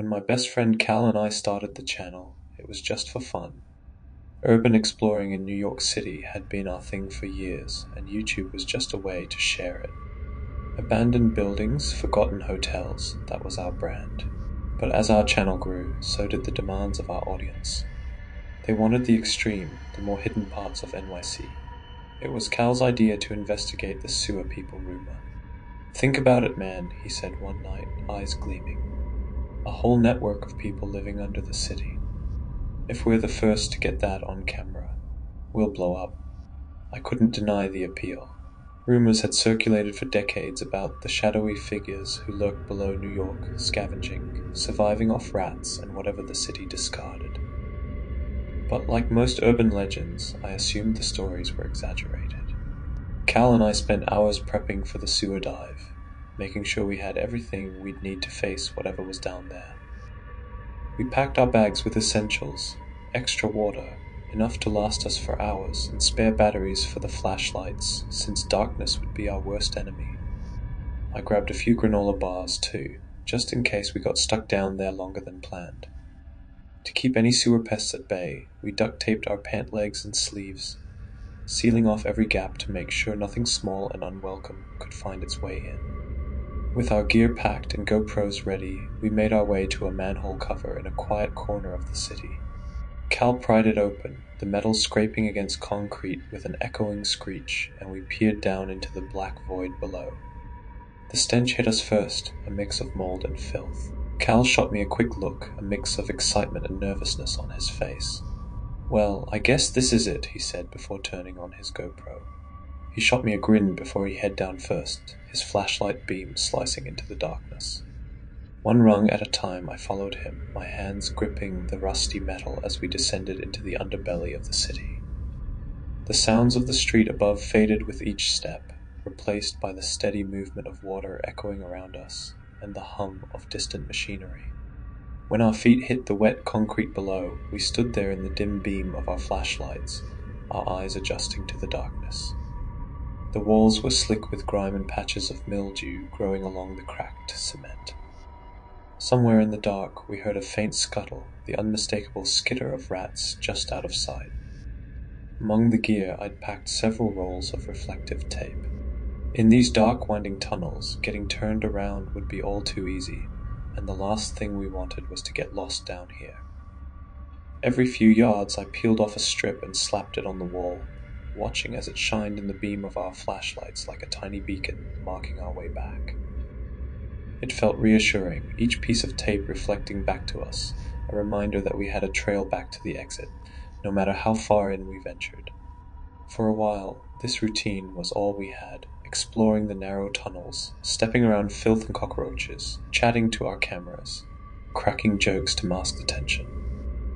When my best friend Cal and I started the channel, it was just for fun. Urban exploring in New York City had been our thing for years, and YouTube was just a way to share it. Abandoned buildings, forgotten hotels, that was our brand. But as our channel grew, so did the demands of our audience. They wanted the extreme, the more hidden parts of NYC. It was Cal's idea to investigate the sewer people rumor. "Think about it, man," he said one night, eyes gleaming. "A whole network of people living under the city. If we're the first to get that on camera, we'll blow up." I couldn't deny the appeal. Rumors had circulated for decades about the shadowy figures who lurked below New York, scavenging, surviving off rats and whatever the city discarded. But like most urban legends, I assumed the stories were exaggerated. Cal and I spent hours prepping for the sewer dive, making sure we had everything we'd need to face whatever was down there. We packed our bags with essentials, extra water, enough to last us for hours, and spare batteries for the flashlights, since darkness would be our worst enemy. I grabbed a few granola bars too, just in case we got stuck down there longer than planned. To keep any sewer pests at bay, we duct taped our pant legs and sleeves, sealing off every gap to make sure nothing small and unwelcome could find its way in. With our gear packed and GoPros ready, we made our way to a manhole cover in a quiet corner of the city. Cal pried it open, the metal scraping against concrete with an echoing screech, and we peered down into the black void below. The stench hit us first, a mix of mold and filth. Cal shot me a quick look, a mix of excitement and nervousness on his face. "Well, I guess this is it," he said before turning on his GoPro. He shot me a grin before he head down first, his flashlight beam slicing into the darkness. One rung at a time I followed him, my hands gripping the rusty metal as we descended into the underbelly of the city. The sounds of the street above faded with each step, replaced by the steady movement of water echoing around us, and the hum of distant machinery. When our feet hit the wet concrete below, we stood there in the dim beam of our flashlights, our eyes adjusting to the darkness. The walls were slick with grime and patches of mildew growing along the cracked cement. Somewhere in the dark, we heard a faint scuttle, the unmistakable skitter of rats just out of sight. Among the gear, I'd packed several rolls of reflective tape. In these dark, winding tunnels, getting turned around would be all too easy, and the last thing we wanted was to get lost down here. Every few yards, I peeled off a strip and slapped it on the wall, watching as it shined in the beam of our flashlights like a tiny beacon, marking our way back. It felt reassuring, each piece of tape reflecting back to us, a reminder that we had a trail back to the exit, no matter how far in we ventured. For a while, this routine was all we had, exploring the narrow tunnels, stepping around filth and cockroaches, chatting to our cameras, cracking jokes to mask the tension.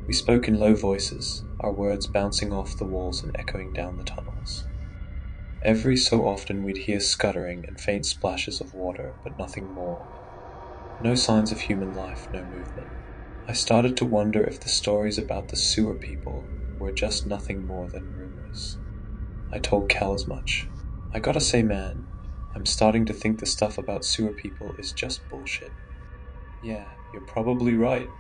We spoke in low voices, our words bouncing off the walls and echoing down the tunnels. Every so often we'd hear scuttering and faint splashes of water, but nothing more. No signs of human life, no movement. I started to wonder if the stories about the sewer people were just nothing more than rumors. I told Cal as much. "I gotta say, man, I'm starting to think the stuff about sewer people is just bullshit." "Yeah, you're probably right.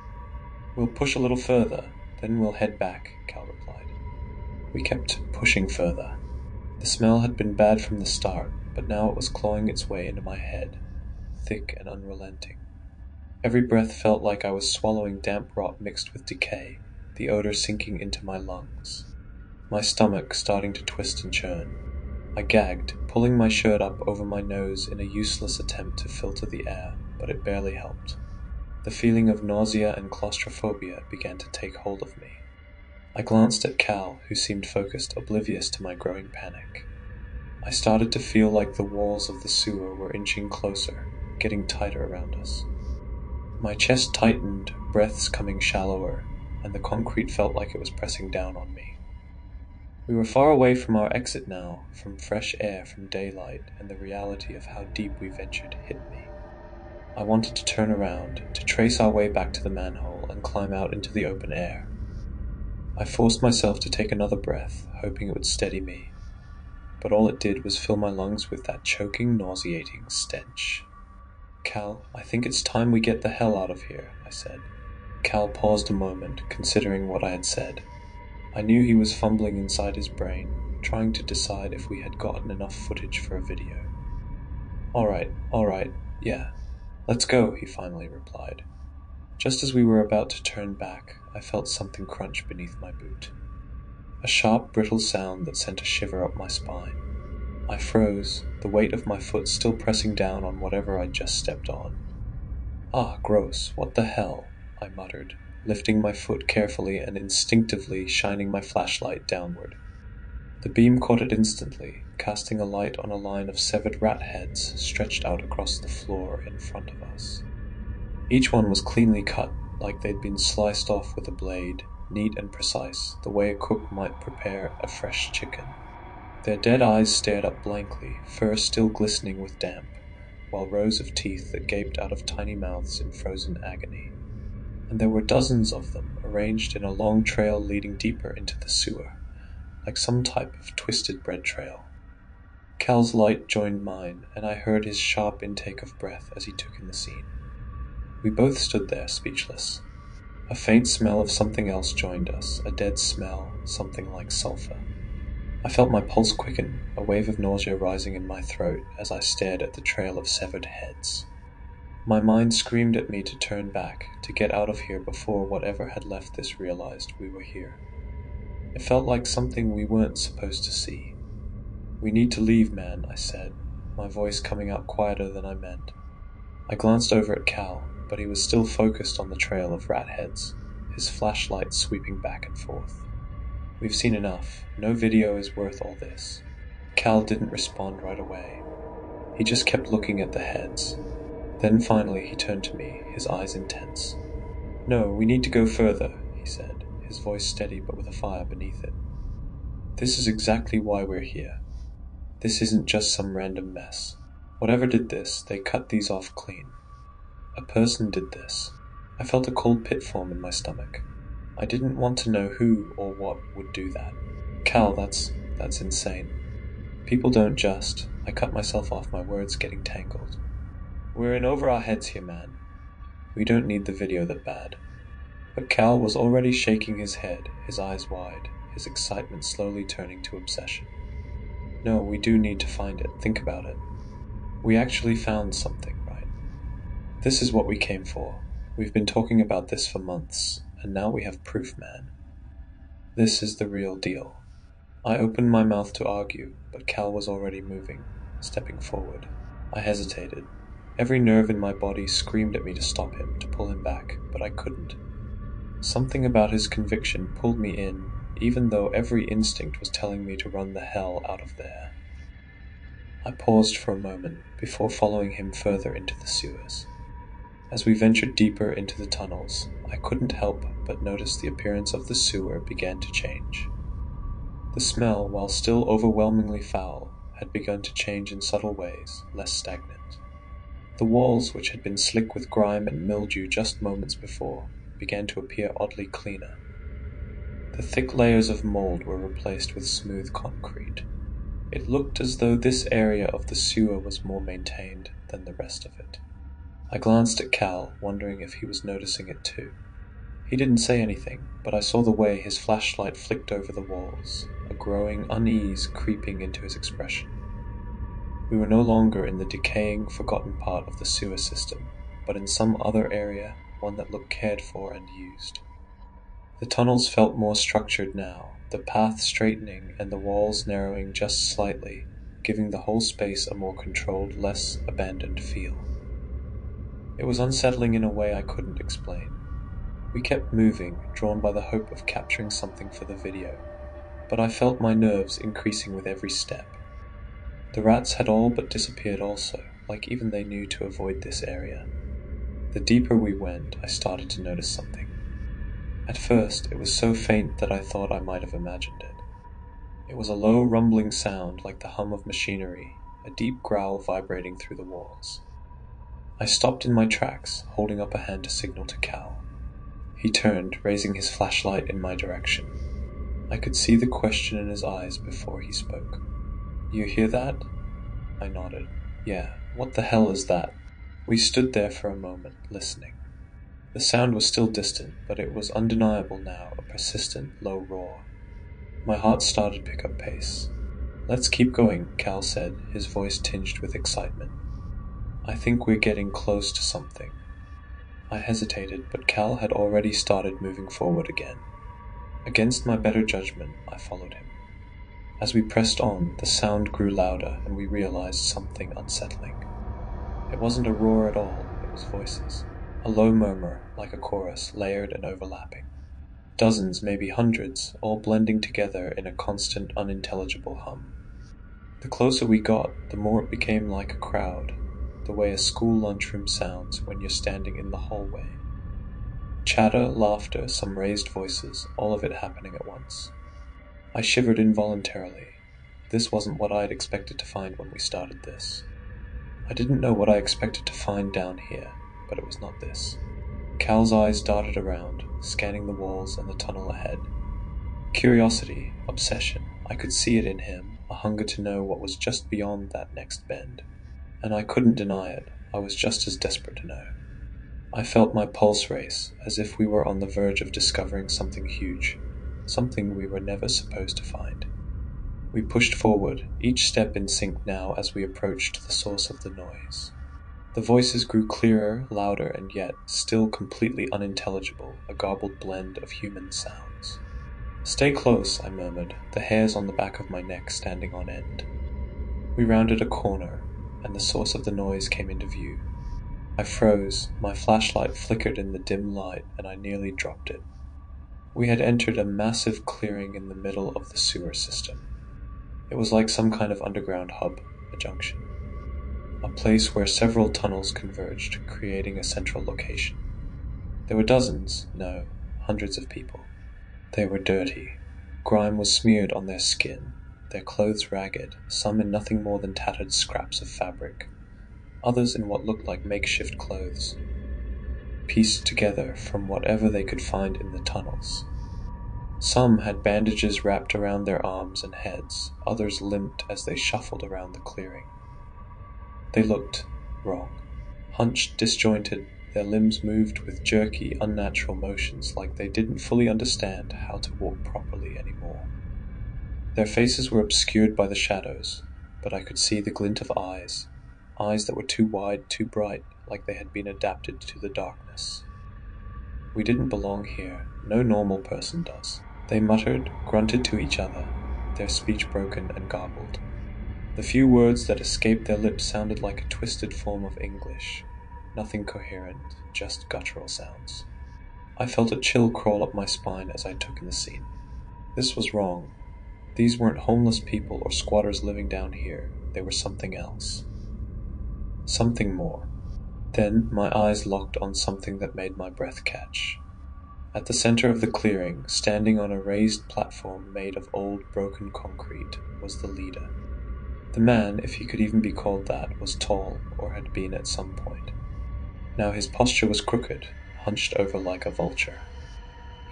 We'll push a little further, then we'll head back," Cal replied. We kept pushing further. The smell had been bad from the start, but now it was clawing its way into my head, thick and unrelenting. Every breath felt like I was swallowing damp rot mixed with decay, the odor sinking into my lungs. My stomach starting to twist and churn. I gagged, pulling my shirt up over my nose in a useless attempt to filter the air, but it barely helped. The feeling of nausea and claustrophobia began to take hold of me. I glanced at Cal, who seemed focused, oblivious to my growing panic. I started to feel like the walls of the sewer were inching closer, getting tighter around us. My chest tightened, breaths coming shallower, and the concrete felt like it was pressing down on me. We were far away from our exit now, from fresh air, from daylight, and the reality of how deep we ventured hit me. I wanted to turn around, to trace our way back to the manhole and climb out into the open air. I forced myself to take another breath, hoping it would steady me, but all it did was fill my lungs with that choking, nauseating stench. "Cal, I think it's time we get the hell out of here," I said. Cal paused a moment, considering what I had said. I knew he was fumbling inside his brain, trying to decide if we had gotten enough footage for a video. All right, yeah. Let's go, he finally replied. Just as we were about to turn back, I felt something crunch beneath my boot. A sharp, brittle sound that sent a shiver up my spine. I froze, the weight of my foot still pressing down on whatever I'd just stepped on. Ah, gross, what the hell? I muttered, lifting my foot carefully and instinctively shining my flashlight downward. The beam caught it instantly, casting a light on a line of severed rat heads stretched out across the floor in front of us. Each one was cleanly cut, like they'd been sliced off with a blade, neat and precise, the way a cook might prepare a fresh chicken. Their dead eyes stared up blankly, fur still glistening with damp, while rows of teeth that gaped out of tiny mouths in frozen agony. And there were dozens of them, arranged in a long trail leading deeper into the sewer, like some type of twisted bread trail. Cal's light joined mine, and I heard his sharp intake of breath as he took in the scene. We both stood there, speechless. A faint smell of something else joined us, a dead smell, something like sulfur. I felt my pulse quicken, a wave of nausea rising in my throat as I stared at the trail of severed heads. My mind screamed at me to turn back, to get out of here before whatever had left this realized we were here. It felt like something we weren't supposed to see. "We need to leave, man," I said, my voice coming out quieter than I meant. I glanced over at Cal, but he was still focused on the trail of rat heads, his flashlight sweeping back and forth. "We've seen enough. No video is worth all this." Cal didn't respond right away. He just kept looking at the heads. Then finally he turned to me, his eyes intense. "No, we need to go further," he said, his voice steady but with a fire beneath it. "This is exactly why we're here. This isn't just some random mess. Whatever did this, they cut these off clean. A person did this." I felt a cold pit form in my stomach. I didn't want to know who or what would do that. "Cal, that's insane. People don't just—" I cut myself off, my words getting tangled. "We're in over our heads here, man. We don't need the video that bad." But Cal was already shaking his head, his eyes wide, his excitement slowly turning to obsession. "No, we do need to find it. Think about it. We actually found something, right? This is what we came for. We've been talking about this for months, and now we have proof, man. This is the real deal." I opened my mouth to argue, but Cal was already moving, stepping forward. I hesitated. Every nerve in my body screamed at me to stop him, to pull him back, but I couldn't. Something about his conviction pulled me in, even though every instinct was telling me to run the hell out of there. I paused for a moment before following him further into the sewers. As we ventured deeper into the tunnels, I couldn't help but notice the appearance of the sewer began to change. The smell, while still overwhelmingly foul, had begun to change in subtle ways, less stagnant. The walls, which had been slick with grime and mildew just moments before, began to appear oddly cleaner. The thick layers of mold were replaced with smooth concrete. It looked as though this area of the sewer was more maintained than the rest of it. I glanced at Cal, wondering if he was noticing it too. He didn't say anything, but I saw the way his flashlight flicked over the walls, a growing unease creeping into his expression. We were no longer in the decaying, forgotten part of the sewer system, but in some other area, one that looked cared for and used. The tunnels felt more structured now, the path straightening and the walls narrowing just slightly, giving the whole space a more controlled, less abandoned feel. It was unsettling in a way I couldn't explain. We kept moving, drawn by the hope of capturing something for the video, but I felt my nerves increasing with every step. The rats had all but disappeared also, like even they knew to avoid this area. The deeper we went, I started to notice something. At first, it was so faint that I thought I might have imagined it. It was a low, rumbling sound like the hum of machinery, a deep growl vibrating through the walls. I stopped in my tracks, holding up a hand to signal to Cal. He turned, raising his flashlight in my direction. I could see the question in his eyes before he spoke. "You hear that?" I nodded. "Yeah, what the hell is that?" We stood there for a moment, listening. The sound was still distant, but it was undeniable now, a persistent, low roar. My heart started to pick up pace. "Let's keep going," Cal said, his voice tinged with excitement. "I think we're getting close to something." I hesitated, but Cal had already started moving forward again. Against my better judgment, I followed him. As we pressed on, the sound grew louder, and we realized something unsettling. It wasn't a roar at all, it was voices. A low murmur, like a chorus, layered and overlapping. Dozens, maybe hundreds, all blending together in a constant, unintelligible hum. The closer we got, the more it became like a crowd, the way a school lunchroom sounds when you're standing in the hallway. Chatter, laughter, some raised voices, all of it happening at once. I shivered involuntarily. This wasn't what I'd expected to find when we started this. I didn't know what I expected to find down here, but it was not this. Cal's eyes darted around, scanning the walls and the tunnel ahead. Curiosity, obsession, I could see it in him, a hunger to know what was just beyond that next bend. And I couldn't deny it, I was just as desperate to know. I felt my pulse race, as if we were on the verge of discovering something huge, something we were never supposed to find. We pushed forward, each step in sync now as we approached the source of the noise. The voices grew clearer, louder, and yet still completely unintelligible, a garbled blend of human sounds. "Stay close," I murmured, the hairs on the back of my neck standing on end. We rounded a corner, and the source of the noise came into view. I froze, my flashlight flickered in the dim light, and I nearly dropped it. We had entered a massive clearing in the middle of the sewer system. It was like some kind of underground hub, a junction. A place where several tunnels converged, creating a central location. There were dozens, no, hundreds of people. They were dirty. Grime was smeared on their skin, their clothes ragged, some in nothing more than tattered scraps of fabric, others in what looked like makeshift clothes, pieced together from whatever they could find in the tunnels. Some had bandages wrapped around their arms and heads, others limped as they shuffled around the clearing. They looked wrong. Hunched, disjointed, their limbs moved with jerky, unnatural motions like they didn't fully understand how to walk properly anymore. Their faces were obscured by the shadows, but I could see the glint of eyes, eyes that were too wide, too bright, like they had been adapted to the darkness. We didn't belong here, no normal person does. They muttered, grunted to each other, their speech broken and garbled. The few words that escaped their lips sounded like a twisted form of English, nothing coherent, just guttural sounds. I felt a chill crawl up my spine as I took in the scene. This was wrong. These weren't homeless people or squatters living down here. They were something else. Something more. Then my eyes locked on something that made my breath catch. At the center of the clearing, standing on a raised platform made of old broken concrete, was the leader. The man, if he could even be called that, was tall, or had been at some point. Now his posture was crooked, hunched over like a vulture.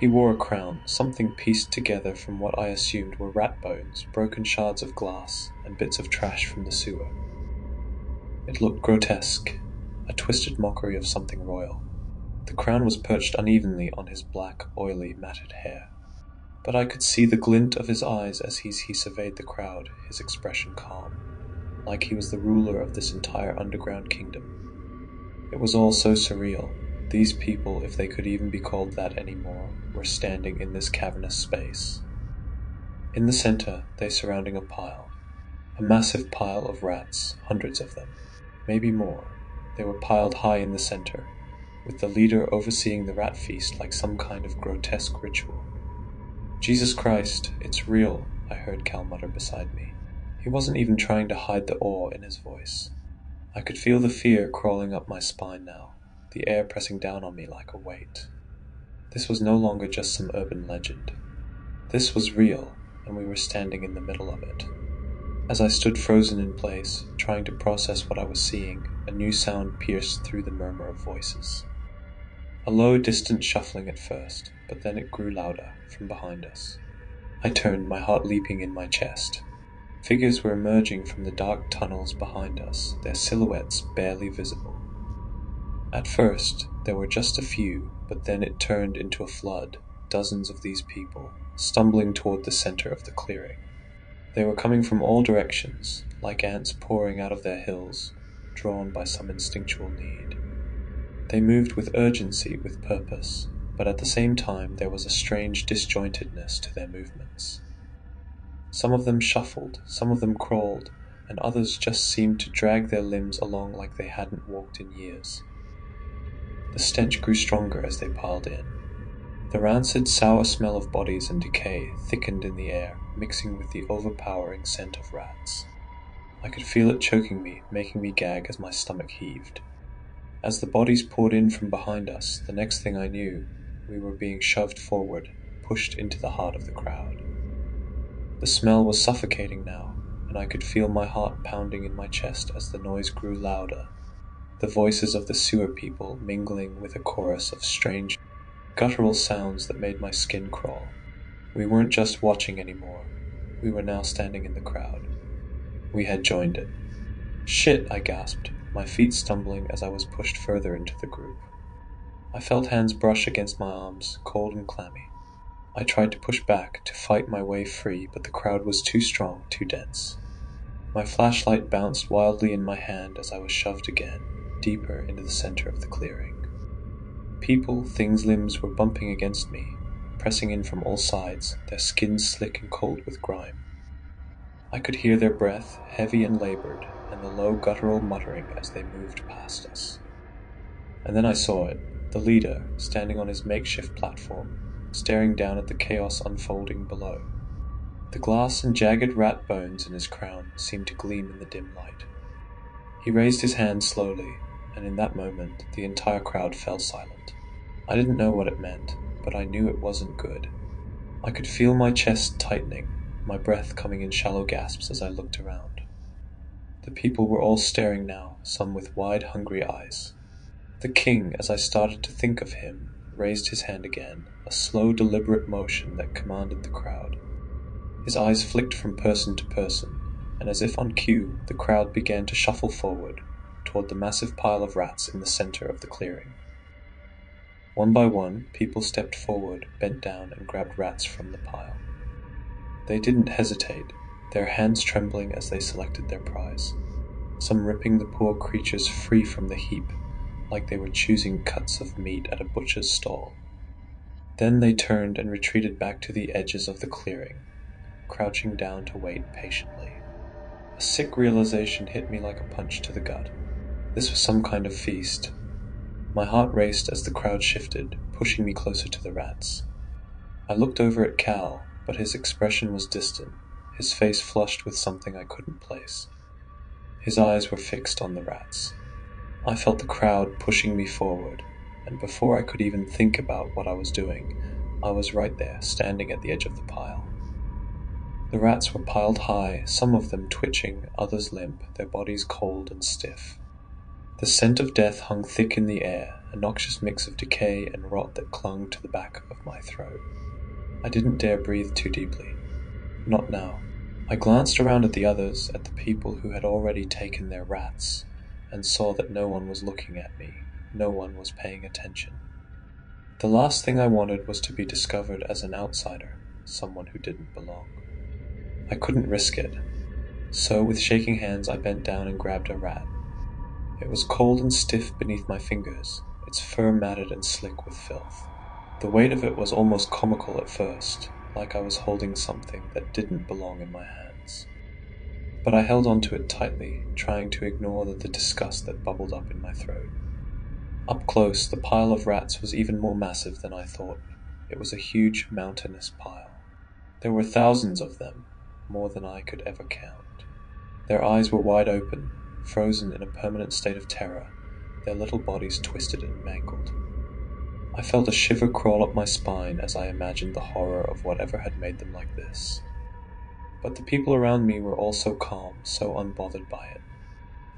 He wore a crown, something pieced together from what I assumed were rat bones, broken shards of glass, and bits of trash from the sewer. It looked grotesque, a twisted mockery of something royal. The crown was perched unevenly on his black, oily, matted hair. But I could see the glint of his eyes as he surveyed the crowd, his expression calm, like he was the ruler of this entire underground kingdom. It was all so surreal. These people, if they could even be called that anymore, were standing in this cavernous space. In the center, they surrounding a massive pile of rats, hundreds of them, maybe more. They were piled high in the center, with the leader overseeing the rat feast like some kind of grotesque ritual. "Jesus Christ, it's real," I heard Cal mutter beside me. He wasn't even trying to hide the awe in his voice. I could feel the fear crawling up my spine now, the air pressing down on me like a weight. This was no longer just some urban legend. This was real, and we were standing in the middle of it. As I stood frozen in place, trying to process what I was seeing, a new sound pierced through the murmur of voices. A low, distant shuffling at first, but then it grew louder, from behind us. I turned, my heart leaping in my chest. Figures were emerging from the dark tunnels behind us, their silhouettes barely visible. At first, there were just a few, but then it turned into a flood, dozens of these people, stumbling toward the center of the clearing. They were coming from all directions, like ants pouring out of their hills, drawn by some instinctual need. They moved with urgency, with purpose, but at the same time there was a strange disjointedness to their movements. Some of them shuffled, some of them crawled, and others just seemed to drag their limbs along like they hadn't walked in years. The stench grew stronger as they piled in. The rancid, sour smell of bodies and decay thickened in the air, mixing with the overpowering scent of rats. I could feel it choking me, making me gag as my stomach heaved. As the bodies poured in from behind us, the next thing I knew, we were being shoved forward, pushed into the heart of the crowd. The smell was suffocating now, and I could feel my heart pounding in my chest as the noise grew louder, the voices of the sewer people mingling with a chorus of strange, guttural sounds that made my skin crawl. We weren't just watching anymore. We were now standing in the crowd. We had joined it. "Shit!" I gasped, my feet stumbling as I was pushed further into the group. I felt hands brush against my arms, cold and clammy. I tried to push back, to fight my way free, but the crowd was too strong, too dense. My flashlight bounced wildly in my hand as I was shoved again, deeper into the center of the clearing. People, things, limbs were bumping against me, pressing in from all sides, their skins slick and cold with grime. I could hear their breath, heavy and labored, and the low guttural muttering as they moved past us. And then I saw it, the leader, standing on his makeshift platform, staring down at the chaos unfolding below. The glass and jagged rat bones in his crown seemed to gleam in the dim light. He raised his hand slowly, and in that moment the entire crowd fell silent. I didn't know what it meant, but I knew it wasn't good. I could feel my chest tightening, my breath coming in shallow gasps as I looked around. The people were all staring now, some with wide, hungry eyes. The king, as I started to think of him, raised his hand again, a slow, deliberate motion that commanded the crowd. His eyes flicked from person to person, and as if on cue, the crowd began to shuffle forward, toward the massive pile of rats in the center of the clearing. One by one, people stepped forward, bent down, and grabbed rats from the pile. They didn't hesitate, their hands trembling as they selected their prize, some ripping the poor creatures free from the heap, like they were choosing cuts of meat at a butcher's stall. Then they turned and retreated back to the edges of the clearing, crouching down to wait patiently. A sick realization hit me like a punch to the gut. This was some kind of feast. My heart raced as the crowd shifted, pushing me closer to the rats. I looked over at Cal, but his expression was distant, his face flushed with something I couldn't place. His eyes were fixed on the rats. I felt the crowd pushing me forward, and before I could even think about what I was doing, I was right there, standing at the edge of the pile. The rats were piled high, some of them twitching, others limp, their bodies cold and stiff. The scent of death hung thick in the air, a noxious mix of decay and rot that clung to the back of my throat. I didn't dare breathe too deeply. Not now. I glanced around at the others, at the people who had already taken their rats, and saw that no one was looking at me, no one was paying attention. The last thing I wanted was to be discovered as an outsider, someone who didn't belong. I couldn't risk it, so with shaking hands I bent down and grabbed a rat. It was cold and stiff beneath my fingers, its fur matted and slick with filth. The weight of it was almost comical at first, like I was holding something that didn't belong in my hands. But I held onto it tightly, trying to ignore the disgust that bubbled up in my throat. Up close, the pile of rats was even more massive than I thought. It was a huge, mountainous pile. There were thousands of them, more than I could ever count. Their eyes were wide open, frozen in a permanent state of terror, their little bodies twisted and mangled. I felt a shiver crawl up my spine as I imagined the horror of whatever had made them like this. But the people around me were all so calm, so unbothered by it.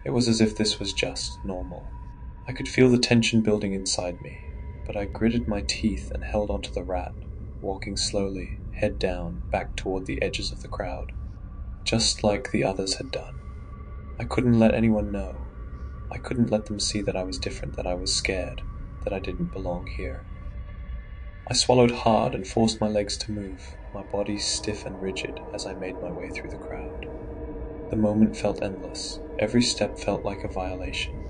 It was as if this was just normal. I could feel the tension building inside me, but I gritted my teeth and held onto the rat, walking slowly, head down, back toward the edges of the crowd, just like the others had done. I couldn't let anyone know. I couldn't let them see that I was different, that I was scared, that I didn't belong here. I swallowed hard and forced my legs to move, my body stiff and rigid as I made my way through the crowd. The moment felt endless. Every step felt like a violation.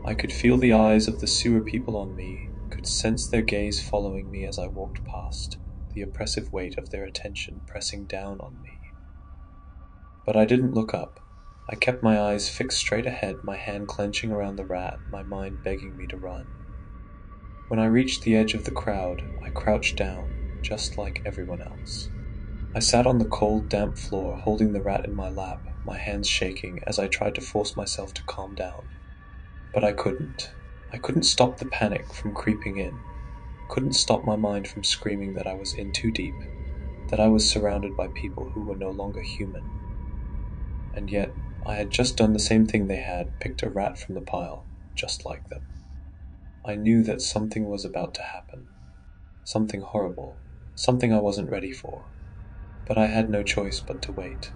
I could feel the eyes of the sewer people on me, could sense their gaze following me as I walked past, the oppressive weight of their attention pressing down on me. But I didn't look up. I kept my eyes fixed straight ahead, my hand clenching around the rat, my mind begging me to run. When I reached the edge of the crowd, I crouched down, just like everyone else. I sat on the cold, damp floor, holding the rat in my lap, my hands shaking as I tried to force myself to calm down. But I couldn't. I couldn't stop the panic from creeping in. Couldn't stop my mind from screaming that I was in too deep, that I was surrounded by people who were no longer human. And yet, I had just done the same thing they had, picked a rat from the pile, just like them. I knew that something was about to happen. Something horrible. Something I wasn't ready for. But I had no choice but to wait.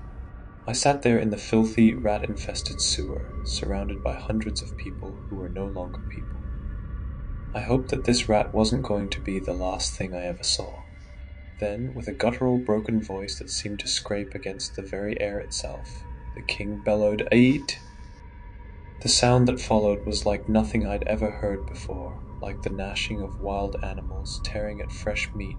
I sat there in the filthy, rat-infested sewer, surrounded by hundreds of people who were no longer people. I hoped that this rat wasn't going to be the last thing I ever saw. Then, with a guttural, broken voice that seemed to scrape against the very air itself, the king bellowed, "Eat!" The sound that followed was like nothing I'd ever heard before, like the gnashing of wild animals tearing at fresh meat,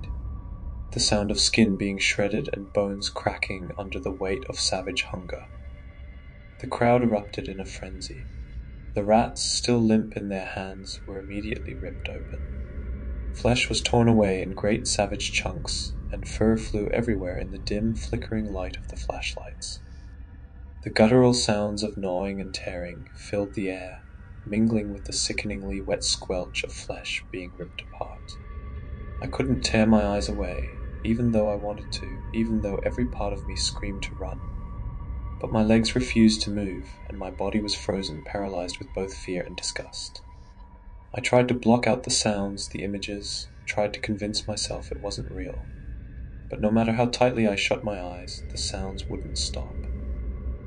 the sound of skin being shredded and bones cracking under the weight of savage hunger. The crowd erupted in a frenzy. The rats, still limp in their hands, were immediately ripped open. Flesh was torn away in great savage chunks, and fur flew everywhere in the dim, flickering light of the flashlights. The guttural sounds of gnawing and tearing filled the air, mingling with the sickeningly wet squelch of flesh being ripped apart. I couldn't tear my eyes away, even though I wanted to, even though every part of me screamed to run. But my legs refused to move, and my body was frozen, paralyzed with both fear and disgust. I tried to block out the sounds, the images, tried to convince myself it wasn't real. But no matter how tightly I shut my eyes, the sounds wouldn't stop.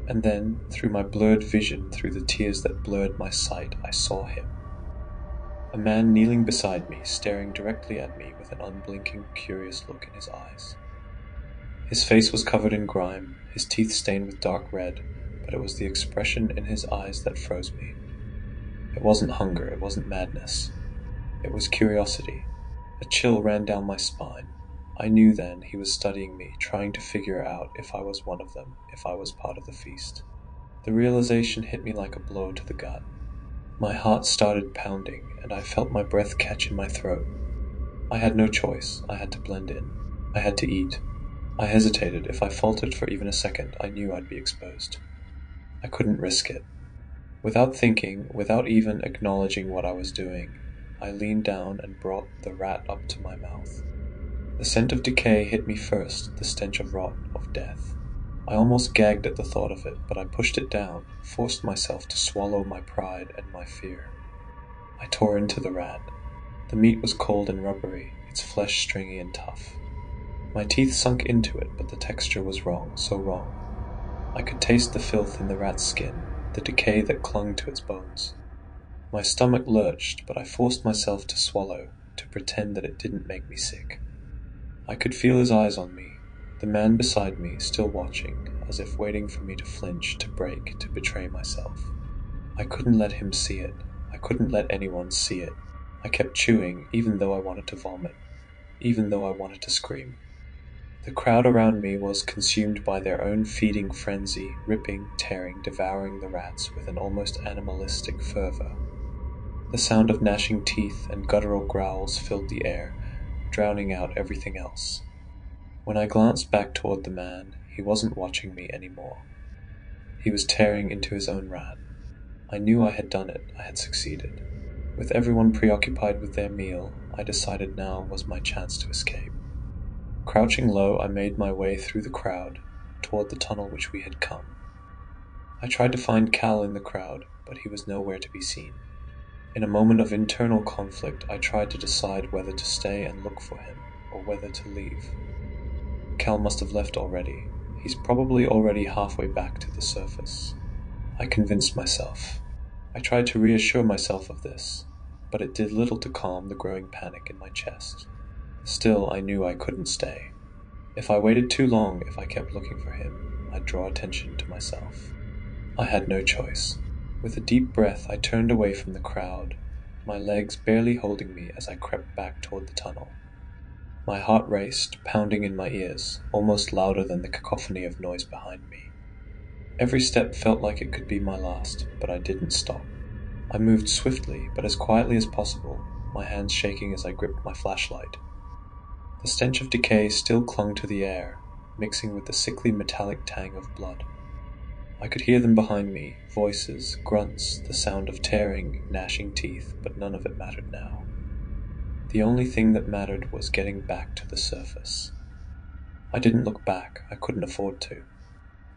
And then, through my blurred vision, through the tears that blurred my sight, I saw him. A man kneeling beside me, staring directly at me with an unblinking, curious look in his eyes. His face was covered in grime, his teeth stained with dark red, but it was the expression in his eyes that froze me. It wasn't hunger, it wasn't madness. It was curiosity. A chill ran down my spine. I knew then he was studying me, trying to figure out if I was one of them, if I was part of the feast. The realization hit me like a blow to the gut. My heart started pounding, and I felt my breath catch in my throat. I had no choice. I had to blend in. I had to eat. I hesitated. If I faltered for even a second, I knew I'd be exposed. I couldn't risk it. Without thinking, without even acknowledging what I was doing, I leaned down and brought the rat up to my mouth. The scent of decay hit me first, the stench of rot, of death. I almost gagged at the thought of it, but I pushed it down, forced myself to swallow my pride and my fear. I tore into the rat. The meat was cold and rubbery, its flesh stringy and tough. My teeth sunk into it, but the texture was wrong, so wrong. I could taste the filth in the rat's skin, the decay that clung to its bones. My stomach lurched, but I forced myself to swallow, to pretend that it didn't make me sick. I could feel his eyes on me, the man beside me still watching, as if waiting for me to flinch, to break, to betray myself. I couldn't let him see it. I couldn't let anyone see it. I kept chewing, even though I wanted to vomit, even though I wanted to scream. The crowd around me was consumed by their own feeding frenzy, ripping, tearing, devouring the rats with an almost animalistic fervor. The sound of gnashing teeth and guttural growls filled the air, drowning out everything else. When I glanced back toward the man, he wasn't watching me anymore. He was tearing into his own rat. I knew I had done it. I had succeeded. With everyone preoccupied with their meal, I decided now was my chance to escape. Crouching low, I made my way through the crowd, toward the tunnel which we had come. I tried to find Cal in the crowd, but he was nowhere to be seen. In a moment of internal conflict, I tried to decide whether to stay and look for him, or whether to leave. Cal must have left already. He's probably already halfway back to the surface. I convinced myself. I tried to reassure myself of this, but it did little to calm the growing panic in my chest. Still, I knew I couldn't stay. If I waited too long, if I kept looking for him, I'd draw attention to myself. I had no choice. With a deep breath, I turned away from the crowd, my legs barely holding me as I crept back toward the tunnel. My heart raced, pounding in my ears, almost louder than the cacophony of noise behind me. Every step felt like it could be my last, but I didn't stop. I moved swiftly, but as quietly as possible, my hands shaking as I gripped my flashlight. The stench of decay still clung to the air, mixing with the sickly metallic tang of blood. I could hear them behind me, voices, grunts, the sound of tearing, gnashing teeth, but none of it mattered now. The only thing that mattered was getting back to the surface. I didn't look back, I couldn't afford to.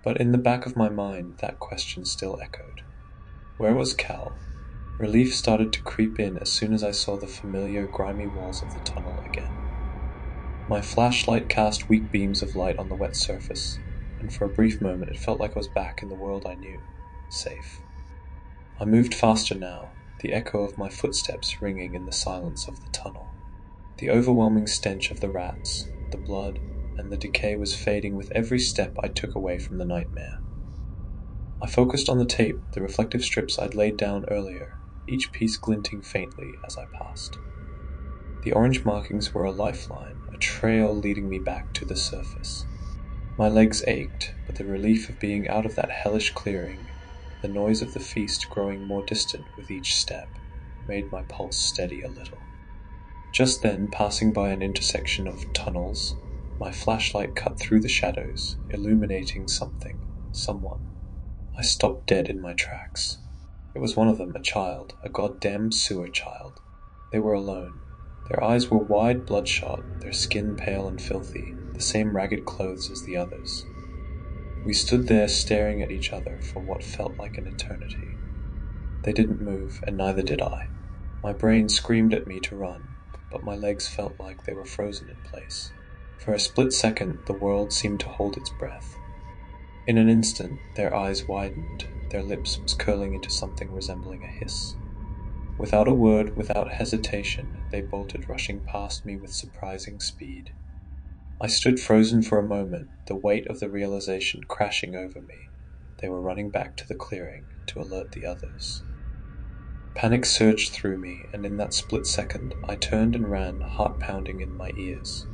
But in the back of my mind, that question still echoed. Where was Cal? Relief started to creep in as soon as I saw the familiar, grimy walls of the tunnel again. My flashlight cast weak beams of light on the wet surface, and for a brief moment it felt like I was back in the world I knew, safe. I moved faster now, the echo of my footsteps ringing in the silence of the tunnel. The overwhelming stench of the rats, the blood, and the decay was fading with every step I took away from the nightmare. I focused on the tape, the reflective strips I'd laid down earlier, each piece glinting faintly as I passed. The orange markings were a lifeline, a trail leading me back to the surface. My legs ached, but the relief of being out of that hellish clearing, the noise of the feast growing more distant with each step, made my pulse steady a little. Just then, passing by an intersection of tunnels, my flashlight cut through the shadows, illuminating something, someone. I stopped dead in my tracks. It was one of them, a child, a goddamn sewer child. They were alone. Their eyes were wide, bloodshot, their skin pale and filthy, the same ragged clothes as the others. We stood there staring at each other for what felt like an eternity. They didn't move, and neither did I. My brain screamed at me to run, but my legs felt like they were frozen in place. For a split second, the world seemed to hold its breath. In an instant, their eyes widened, their lips curling into something resembling a hiss. Without a word, without hesitation, they bolted rushing past me with surprising speed. I stood frozen for a moment, the weight of the realization crashing over me. They were running back to the clearing to alert the others. Panic surged through me, and in that split second, I turned and ran, heart pounding in my ears.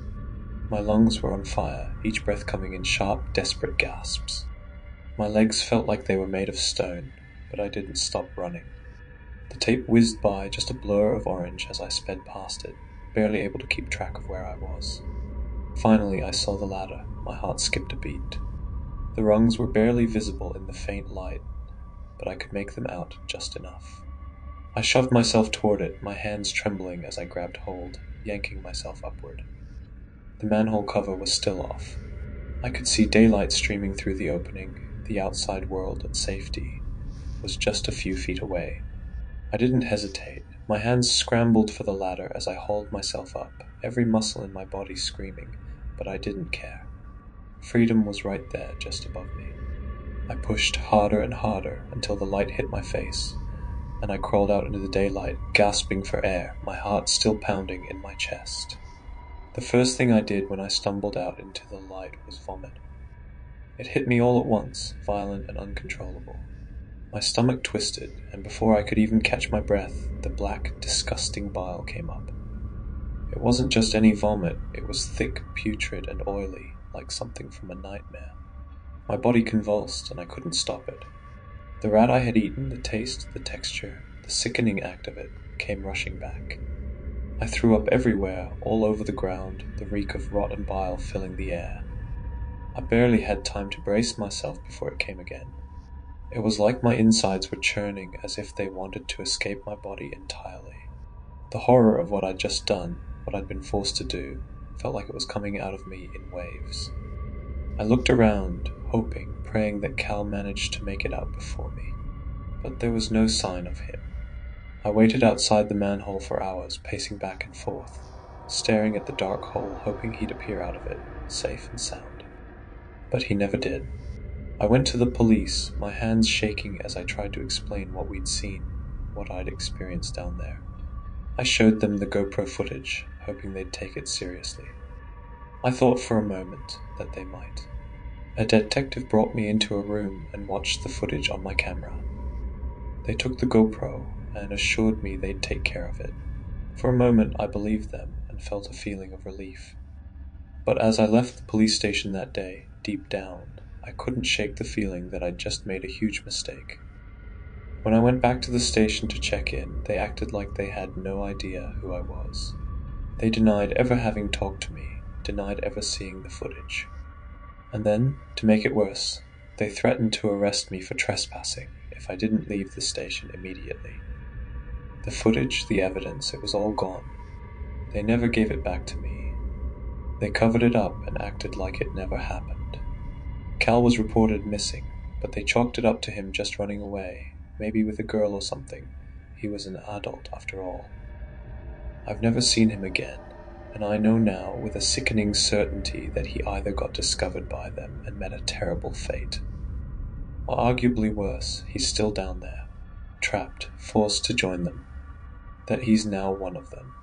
My lungs were on fire, each breath coming in sharp, desperate gasps. My legs felt like they were made of stone, but I didn't stop running. The tape whizzed by, just a blur of orange as I sped past it, barely able to keep track of where I was. Finally, I saw the ladder. My heart skipped a beat. The rungs were barely visible in the faint light, but I could make them out just enough. I shoved myself toward it, my hands trembling as I grabbed hold, yanking myself upward. The manhole cover was still off. I could see daylight streaming through the opening. The outside world and safety was just a few feet away. I didn't hesitate. My hands scrambled for the ladder as I hauled myself up, every muscle in my body screaming, but I didn't care. Freedom was right there, just above me. I pushed harder and harder until the light hit my face, and I crawled out into the daylight, gasping for air, my heart still pounding in my chest. The first thing I did when I stumbled out into the light was vomit. It hit me all at once, violent and uncontrollable. My stomach twisted, and before I could even catch my breath, the black, disgusting bile came up. It wasn't just any vomit, it was thick, putrid, and oily, like something from a nightmare. My body convulsed, and I couldn't stop it. The rat I had eaten, the taste, the texture, the sickening act of it, came rushing back. I threw up everywhere, all over the ground, the reek of rot and bile filling the air. I barely had time to brace myself before it came again. It was like my insides were churning as if they wanted to escape my body entirely. The horror of what I'd just done, what I'd been forced to do, felt like it was coming out of me in waves. I looked around, hoping, praying that Cal managed to make it out before me. But there was no sign of him. I waited outside the manhole for hours, pacing back and forth, staring at the dark hole, hoping he'd appear out of it, safe and sound. But he never did. I went to the police, my hands shaking as I tried to explain what we'd seen. what I'd experienced down there. I showed them the GoPro footage, hoping they'd take it seriously. I thought for a moment that they might. A detective brought me into a room and watched the footage on my camera. They took the GoPro and assured me they'd take care of it. For a moment I believed them and felt a feeling of relief. But as I left the police station that day, deep down, I couldn't shake the feeling that I'd just made a huge mistake. When I went back to the station to check in, they acted like they had no idea who I was. They denied ever having talked to me, denied ever seeing the footage. And then, to make it worse, they threatened to arrest me for trespassing if I didn't leave the station immediately. The footage, the evidence, it was all gone. They never gave it back to me. They covered it up and acted like it never happened. Cal was reported missing, but they chalked it up to him just running away, maybe with a girl or something. He was an adult after all. I've never seen him again, and I know now with a sickening certainty that he either got discovered by them and met a terrible fate, or arguably worse, he's still down there, trapped, forced to join them, that he's now one of them.